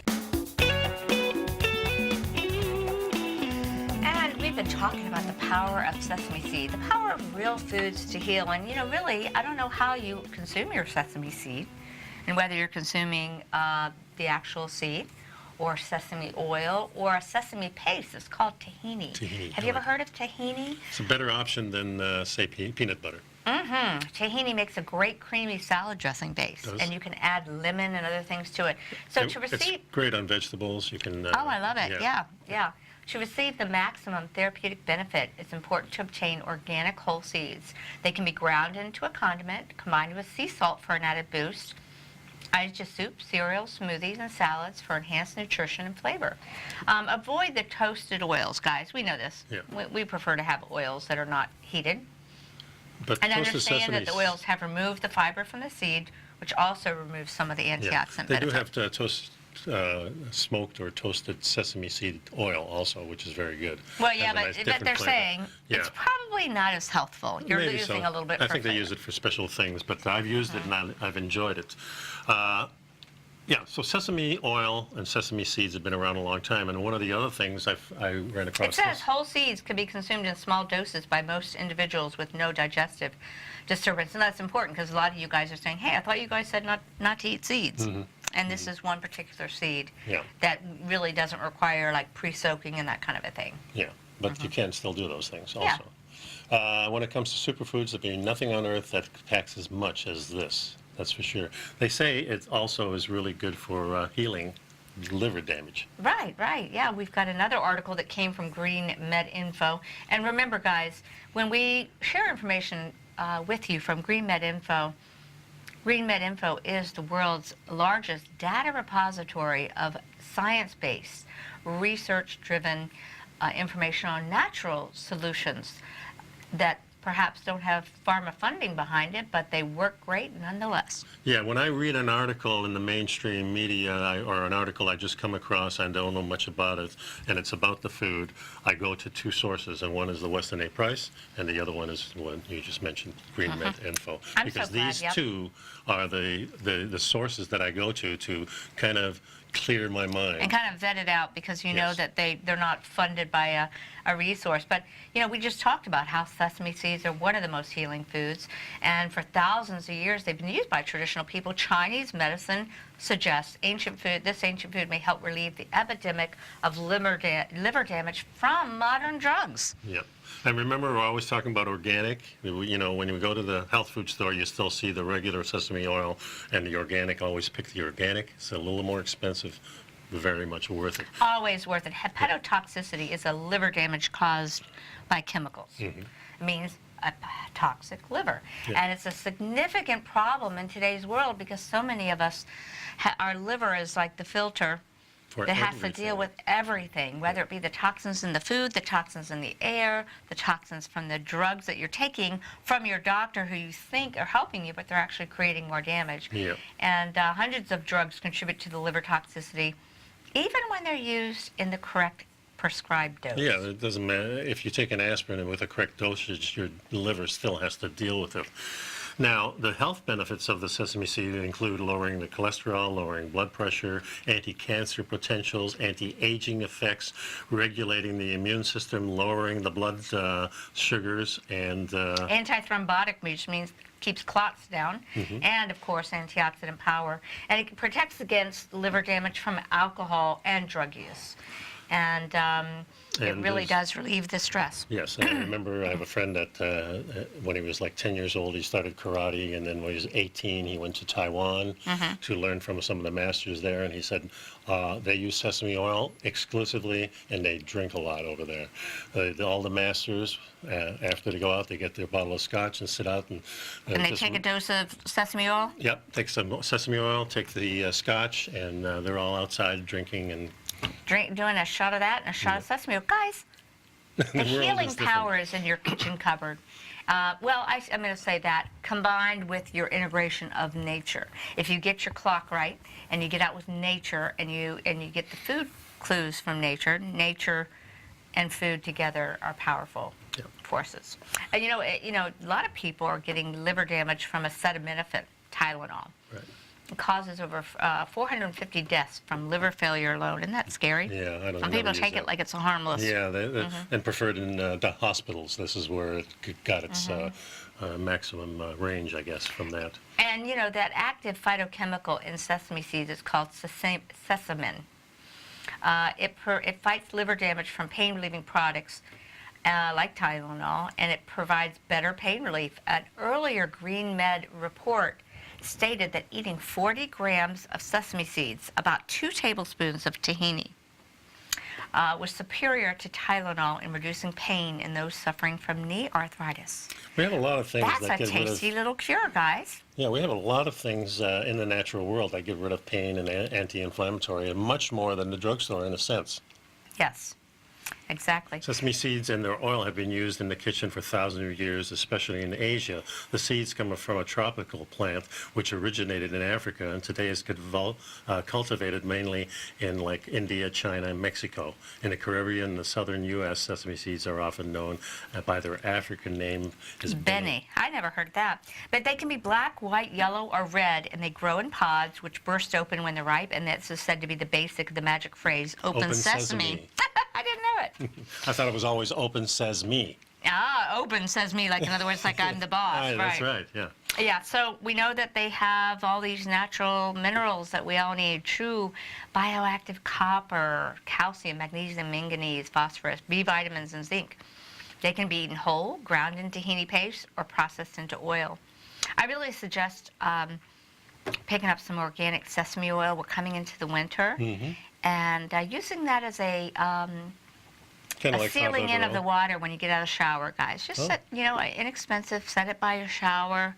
Speaker 6: And we've been talking about the power of sesame seed, the power of real foods to heal. And, you know, really, I don't know how you consume your sesame seed and whether you're consuming the actual seed or sesame oil, or a sesame paste. It's called tahini. Have you ever heard of tahini?
Speaker 4: It's a better option than, say, peanut butter.
Speaker 6: Mm-hmm. Tahini makes a great creamy salad dressing base, and you can add lemon and other things to it. So to receive...
Speaker 4: It's great on vegetables. You can...
Speaker 6: oh, I love it. Yeah. To receive the maximum therapeutic benefit, it's important to obtain organic whole seeds. They can be ground into a condiment, combined with sea salt for an added boost. Added to soup, cereal, smoothies, and salads for enhanced nutrition and flavor. Avoid the toasted oils, guys. We know this.
Speaker 4: Yeah.
Speaker 6: We prefer to have oils that are not heated.
Speaker 4: But
Speaker 6: and understand that the oils have removed the fiber from the seed, which also removes some of the antioxidant
Speaker 4: They
Speaker 6: benefit.
Speaker 4: do have to smoked or toasted sesame seed oil also, which is very good.
Speaker 6: Well, yeah,
Speaker 4: Has a
Speaker 6: but
Speaker 4: nice
Speaker 6: they're
Speaker 4: different
Speaker 6: saying
Speaker 4: flavor.
Speaker 6: it's probably not as healthful. You're
Speaker 4: Maybe
Speaker 6: losing
Speaker 4: so.
Speaker 6: a little bit.
Speaker 4: I
Speaker 6: for
Speaker 4: think they
Speaker 6: flavor.
Speaker 4: use it for special things, but I've used it and I've enjoyed it. So sesame oil and sesame seeds have been around a long time, and one of the other things I ran across...
Speaker 6: It says whole seeds can be consumed in small doses by most individuals with no digestive disturbance, and that's important because a lot of you guys are saying, hey, I thought you guys said not to eat seeds. Mm-hmm. And this is one particular seed that really doesn't require like pre-soaking and that kind of a thing.
Speaker 4: Yeah, but you can still do those things also. Yeah. When it comes to superfoods, there'll be nothing on earth that packs as much as this. That's for sure. They say it also is really good for healing liver damage. Right.
Speaker 6: Yeah, we've got another article that came from Green Med Info. And remember, guys, when we share information with you from Green Med Info is the world's largest data repository of science-based, research-driven information on natural solutions that perhaps don't have pharma funding behind it, but they work great nonetheless.
Speaker 4: Yeah, when I read an article in the mainstream media or an article I just come across, I don't know much about it, and it's about the food, I go to two sources, and one is the Weston A. Price, and the other one is the one you just mentioned, Green Med Info.
Speaker 6: I'm
Speaker 4: because
Speaker 6: so glad,
Speaker 4: these two are the sources that I go to kind of clear my mind.
Speaker 6: And kind of vet it out because you know that they're not funded by a resource. But, you know, we just talked about how sesame seeds are one of the most healing foods. And for thousands of years, they've been used by traditional people. Chinese medicine suggests this ancient food may help relieve the epidemic of liver damage from modern drugs.
Speaker 4: Yeah. And remember, we're always talking about organic. You know, when you go to the health food store, you still see the regular sesame oil and the organic. Always pick the organic. It's a little more expensive, very much worth it.
Speaker 6: Always worth it. Hepatotoxicity is a liver damage caused by chemicals. Mm-hmm. It means a toxic liver. Yeah. And it's a significant problem in today's world because so many of us, our liver is like the filter that has to deal with everything, whether it be the toxins in the food, the toxins in the air, the toxins from the drugs that you're taking from your doctor who you think are helping you, but they're actually creating more damage.
Speaker 4: Yeah.
Speaker 6: And hundreds of drugs contribute to the liver toxicity, even when they're used in the correct prescribed dose.
Speaker 4: Yeah, it doesn't matter. If you take an aspirin and with a correct dosage, your liver still has to deal with it. Now, the health benefits of the sesame seed include lowering the cholesterol, lowering blood pressure, anti-cancer potentials, anti-aging effects, regulating the immune system, lowering the blood sugars, and...
Speaker 6: Antithrombotic, which means keeps clots down, and, of course, antioxidant power. And it protects against liver damage from alcohol and drug use. And it really does relieve the stress.
Speaker 4: Yes, I remember I have a friend that when he was like 10 years old, he started karate, and then when he was 18, he went to Taiwan to learn from some of the masters there, and he said they use sesame oil exclusively, and they drink a lot over there. All the masters, after they go out, they get their bottle of scotch and sit out and...
Speaker 6: and they take a dose of sesame oil?
Speaker 4: Yep, take some sesame oil, take the scotch, and they're all outside drinking and...
Speaker 6: doing a shot of that and a shot of sesame oil. Guys, the healing power is in your kitchen cupboard. Well, I'm going to say that combined with your integration of nature. If you get your clock right and you get out with nature and you get the food clues from nature, nature and food together are powerful forces. And you know, a lot of people are getting liver damage from acetaminophen, Tylenol.
Speaker 4: Right.
Speaker 6: It causes over 450 deaths from liver failure alone. Isn't that scary?
Speaker 4: Yeah, I don't know.
Speaker 6: Some people take it like it's harmless.
Speaker 4: Yeah, and preferred in the hospitals. This is where it got its maximum range, I guess, from that.
Speaker 6: And, that active phytochemical in sesame seeds is called sesamin. It fights liver damage from pain-relieving products like Tylenol, and it provides better pain relief. An earlier Green Med report stated that eating 40 grams of sesame seeds, about 2 tablespoons of tahini, was superior to Tylenol in reducing pain in those suffering from knee arthritis.
Speaker 4: We have a lot of things that
Speaker 6: That's
Speaker 4: get
Speaker 6: a tasty little cure, guys.
Speaker 4: Yeah, we have a lot of things in the natural world that get rid of pain and anti-inflammatory, and much more than the drugstore in a sense.
Speaker 6: Yes. Exactly.
Speaker 4: Sesame seeds and their oil have been used in the kitchen for thousands of years, especially in Asia. The seeds come from a tropical plant which originated in Africa and today is cultivated mainly in like India, China, and Mexico. In the Caribbean and the southern U.S., sesame seeds are often known by their African name as
Speaker 6: Bene. I never heard that. But they can be black, white, yellow, or red, and they grow in pods which burst open when they're ripe, and that's said to be the magic phrase, open sesame. I didn't know it.
Speaker 4: I thought it was always open sesame.
Speaker 6: Open sesame, like in other words, like I'm the boss.
Speaker 4: Right, that's right, yeah.
Speaker 6: Yeah, so we know that they have all these natural minerals that we all need. True bioactive copper, calcium, magnesium, manganese, phosphorus, B vitamins, and zinc. They can be eaten whole, ground into tahini paste, or processed into oil. I really suggest picking up some organic sesame oil. We're coming into the winter. And using that as a sealing in of the water when you get out of the shower, guys. Just set, inexpensive, set it by your shower.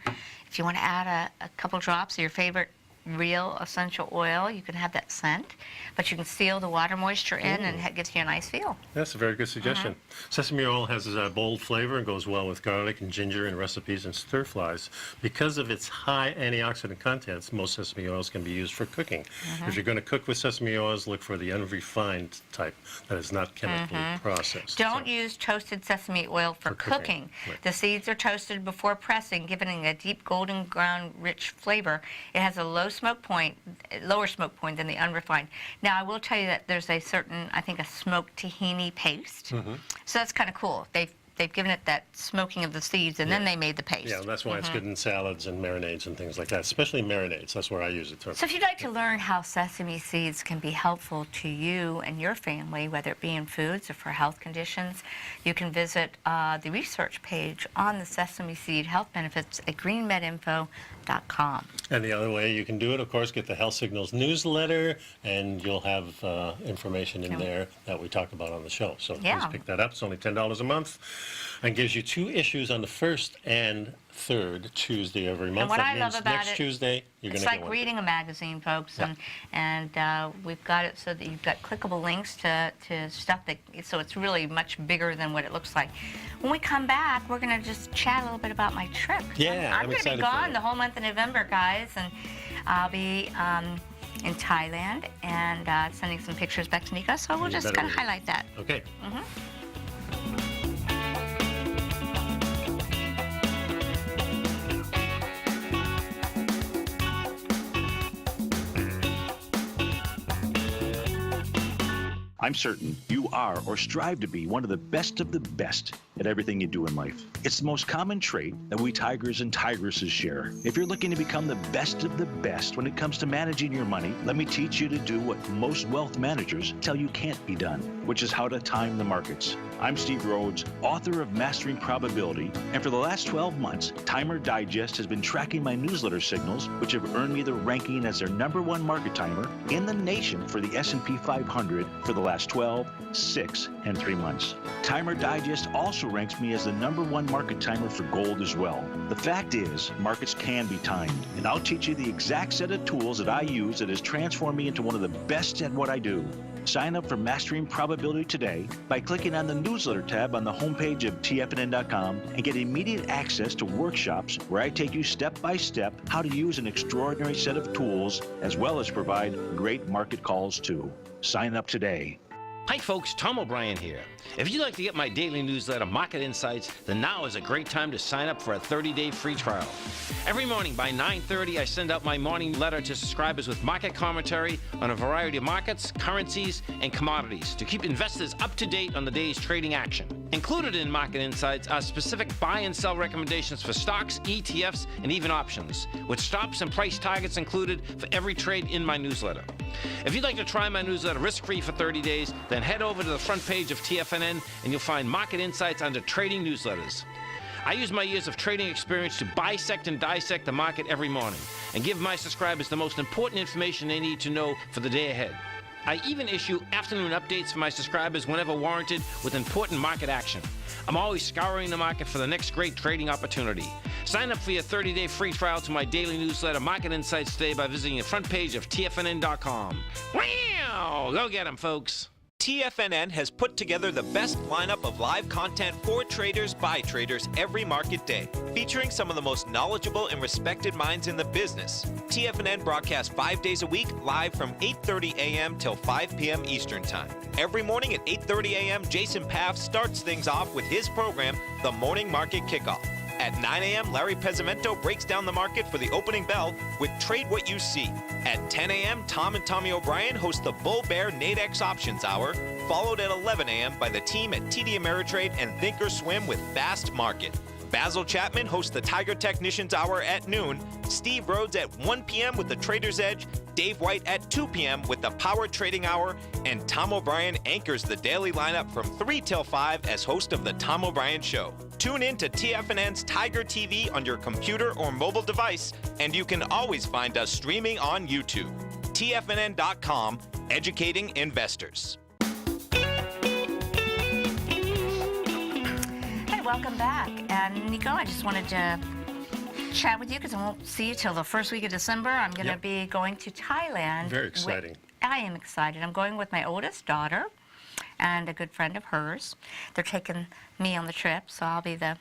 Speaker 6: If you want to add a couple drops of your favorite real essential oil, you can have that scent, but you can seal the water moisture in and it gives you a nice feel.
Speaker 4: That's a very good suggestion. Sesame oil has a bold flavor and goes well with garlic and ginger in recipes and stir fries. Because of its high antioxidant contents, most sesame oils can be used for cooking. If you're going to cook with sesame oils, look for the unrefined type that is not chemically processed.
Speaker 6: Don't use toasted sesame oil for cooking.
Speaker 4: Right.
Speaker 6: The seeds are toasted before pressing, giving it a deep golden brown rich flavor. It has a lower smoke point than the unrefined. Now, I will tell you that there's a certain, I think, a smoked tahini paste. So that's kind of cool. They've given it that smoking of the seeds, and then they made the paste.
Speaker 4: Yeah, that's why it's good in salads and marinades and things like that, especially marinades. That's where I use it.
Speaker 6: So if you'd like to learn how sesame seeds can be helpful to you and your family, whether it be in foods or for health conditions, you can visit the research page on the sesame seed health benefits at greenmedinfo.com.
Speaker 4: And the other way you can do it, of course, get the Health Signals newsletter, and you'll have information in there that we talk about on the show. So please pick that up. It's only $10 a month. and gives you 2 issues on the first and third Tuesday every month.
Speaker 6: And what
Speaker 4: that
Speaker 6: I
Speaker 4: means
Speaker 6: love about
Speaker 4: next Tuesday, you're going
Speaker 6: it's
Speaker 4: to
Speaker 6: like
Speaker 4: get one.
Speaker 6: reading a magazine, folks,
Speaker 4: Yeah.
Speaker 6: and we've got it so that you've got clickable links to stuff that, so it's really much bigger than what it looks like. When we come back, we're going to just chat a little bit about my trip.
Speaker 4: Yeah,
Speaker 6: I'm going to be
Speaker 4: excited for
Speaker 6: gone
Speaker 4: it.
Speaker 6: the whole month of November, guys, and I'll be in Thailand and sending some pictures back to Nico, so we'll
Speaker 4: You
Speaker 6: just
Speaker 4: better
Speaker 6: kind of
Speaker 4: read it.
Speaker 6: highlight that.
Speaker 4: Okay.
Speaker 7: I'm certain you are or strive to be one of the best at everything you do in life. It's the most common trait that we tigers and tigresses share. If you're looking to become the best of the best when it comes to managing your money, let me teach you to do what most wealth managers tell you can't be done, which is how to time the markets. I'm Steve Rhodes, author of Mastering Probability, and for the last 12 months, Timer Digest has been tracking my newsletter signals, which have earned me the ranking as their #1 market timer in the nation for the S&P 500 for the last 12, 6, and 3 months. Timer Digest also ranks me as the #1 market timer for gold as well. The fact is, markets can be timed, and I'll teach you the exact set of tools that I use that has transformed me into one of the best at what I do. Sign up for Mastering Probability today by clicking on the newsletter tab on the homepage of TFNN.com and get immediate access to workshops where I take you step by step how to use an extraordinary set of tools as well as provide great market calls too. Sign up today.
Speaker 8: Hi folks, Tom O'Brien here. If you'd like to get my daily newsletter, Market Insights, then now is a great time to sign up for a 30-day free trial. Every morning by 9:30, I send out my morning letter to subscribers with market commentary on a variety of markets, currencies, and commodities to keep investors up to date on the day's trading action. Included in Market Insights are specific buy and sell recommendations for stocks, ETFs, and even options, with stops and price targets included for every trade in my newsletter. If you'd like to try my newsletter risk-free for 30 days, then head over to the front page of TFNN and you'll find Market Insights under Trading Newsletters. I use my years of trading experience to bisect and dissect the market every morning and give my subscribers the most important information they need to know for the day ahead. I even issue afternoon updates for my subscribers whenever warranted with important market action. I'm always scouring the market for the next great trading opportunity. Sign up for your 30-day free trial to my daily newsletter, Market Insights, today by visiting the front page of TFNN.com. Wow! Go get 'em, folks.
Speaker 5: TFNN has put together the best lineup of live content for traders by traders every market day, featuring some of the most knowledgeable and respected minds in the business. TFNN broadcasts 5 days a week, live from 8:30 a.m. till 5 p.m. Eastern Time. Every morning at 8:30 a.m., Jason Paff starts things off with his program, The Morning Market Kickoff. At 9 a.m., Larry Pezzamento breaks down the market for the opening bell with Trade What You See. At 10 a.m., Tom and Tommy O'Brien host the Bull Bear Nadex Options Hour, followed at 11 a.m. by the team at TD Ameritrade and Thinkorswim with Fast Market. Basil Chapman hosts the Tiger Technicians Hour at noon, Steve Rhodes at 1 p.m. with the Trader's Edge, Dave White at 2 p.m. with the Power Trading Hour, and Tom O'Brien anchors the daily lineup from 3 till 5 as host of The Tom O'Brien Show. Tune in to TFNN's Tiger TV on your computer or mobile device, and you can always find us streaming on YouTube. TFNN.com, educating investors.
Speaker 6: Hey, welcome back. And Nico, I just wanted to chat with you because I won't see you till the first week of December. I'm going to be going to Thailand.
Speaker 4: Very exciting.
Speaker 6: I am excited. I'm going with my oldest daughter and a good friend of hers. They're taking me on the trip, so I'll be the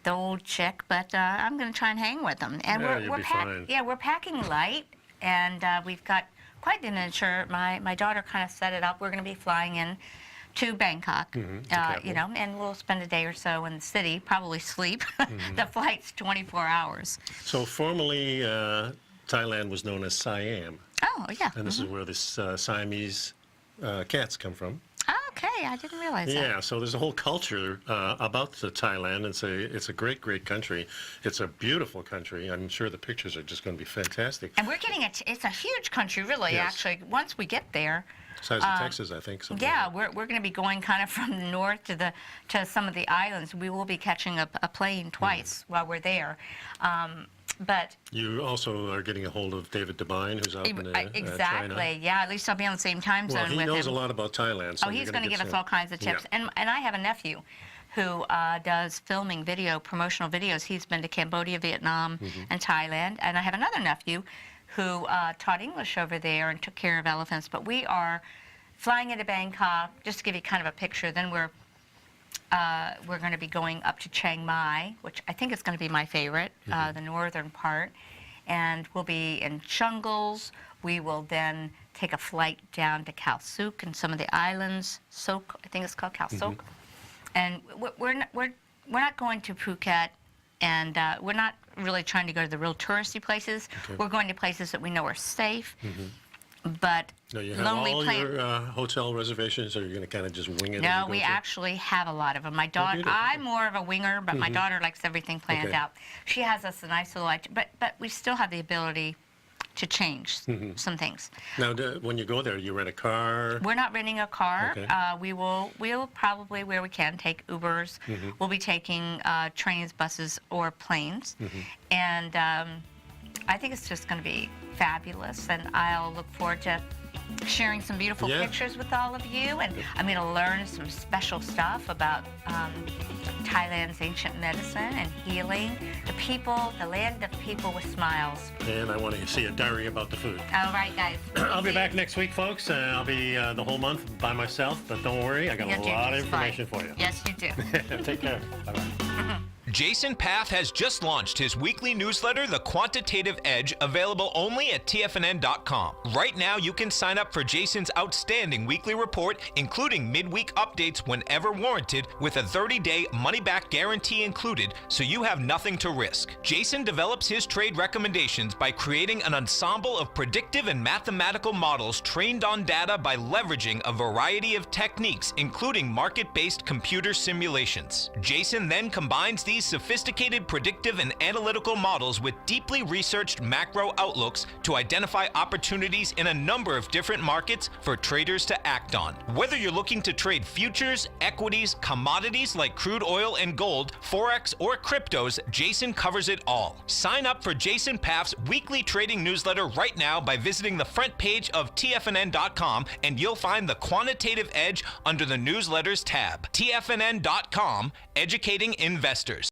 Speaker 6: old chick, but I'm going to try and hang with them. And
Speaker 4: Yeah, you'll be fine.
Speaker 6: we're packing light, and we've got quite the miniature. My daughter kind of set it up. We're going to be flying in to Bangkok, you know, and we'll spend a day or so in the city, probably sleep. The flight's 24 hours.
Speaker 4: So formerly, Thailand was known as Siam,
Speaker 6: Oh, yeah.
Speaker 4: and this is where this Siamese cats come from.
Speaker 6: Okay, I didn't realize that.
Speaker 4: Yeah, so there's a whole culture about Thailand. It's a great, great country. It's a beautiful country. I'm sure the pictures are just going to be fantastic.
Speaker 6: And we're getting it's a huge country, really,
Speaker 4: Yes.
Speaker 6: actually. Once we get there,
Speaker 4: Size of Texas, I think. Something
Speaker 6: yeah,
Speaker 4: like
Speaker 6: we're going to be going kind of from the north to some of the islands. We will be catching a plane twice while we're there. But
Speaker 4: you also are getting a hold of David Devine, who's out in
Speaker 6: exactly,
Speaker 4: China.
Speaker 6: yeah. At least I'll be on the same time zone
Speaker 4: Well, he
Speaker 6: with
Speaker 4: knows
Speaker 6: him.
Speaker 4: a lot about Thailand. So
Speaker 6: Oh, he's going to give us all kinds of tips.
Speaker 4: Yeah.
Speaker 6: And I have a nephew who does filming promotional videos. He's been to Cambodia, Vietnam, and Thailand. And I have another nephew who taught English over there and took care of elephants. But we are flying into Bangkok, just to give you kind of a picture. Then we're going to be going up to Chiang Mai, which I think is going to be my favorite, the northern part. And we'll be in jungles. We will then take a flight down to Khao Sok and some of the islands. Sok, I think it's called Khao Sok. And we're not going to Phuket, and we're not really trying to go to the real touristy places. We're going to places that we know are safe. But
Speaker 4: No, you have
Speaker 6: Lonely
Speaker 4: all
Speaker 6: Planet.
Speaker 4: your hotel reservations, or you're going to kind of just wing it?
Speaker 6: No, we actually have a lot of them. My daughter,
Speaker 4: beautiful.
Speaker 6: I'm more of a winger, but my daughter likes everything planned out. She has us a nice little, but we still have the ability to change some things.
Speaker 4: Now, when you go there, you rent a car?
Speaker 6: We're not renting a car.
Speaker 4: Okay.
Speaker 6: We'll probably, where we can, take Ubers. We'll be taking trains, buses, or planes. And I think it's just going to be fabulous, and I'll look forward to sharing some beautiful pictures with all of you, and I'm going to learn some special stuff about Thailand's ancient medicine and healing, the people, the land of people with smiles.
Speaker 4: And I want to see a diary about the food.
Speaker 6: All right, guys.
Speaker 4: I'll be back next week, folks. I'll be the whole month by myself, but don't worry, I got a lot of information for you.
Speaker 6: Yes, you do.
Speaker 4: Take care. Bye-bye.
Speaker 5: Jason Path has just launched his weekly newsletter, The Quantitative Edge, available only at TFNN.com. Right now, you can sign up for Jason's outstanding weekly report, including midweek updates whenever warranted, with a 30-day money-back guarantee included, so you have nothing to risk. Jason develops his trade recommendations by creating an ensemble of predictive and mathematical models trained on data by leveraging a variety of techniques, including market-based computer simulations. Jason then combines these sophisticated predictive and analytical models with deeply researched macro outlooks to identify opportunities in a number of different markets for traders to act on. Whether you're looking to trade futures, equities, commodities like crude oil and gold, forex, or cryptos, Jason covers it all. Sign up for Jason Path's weekly trading newsletter right now by visiting the front page of TFNN.com, and you'll find the Quantitative Edge under the Newsletters tab. TFNN.com, educating investors.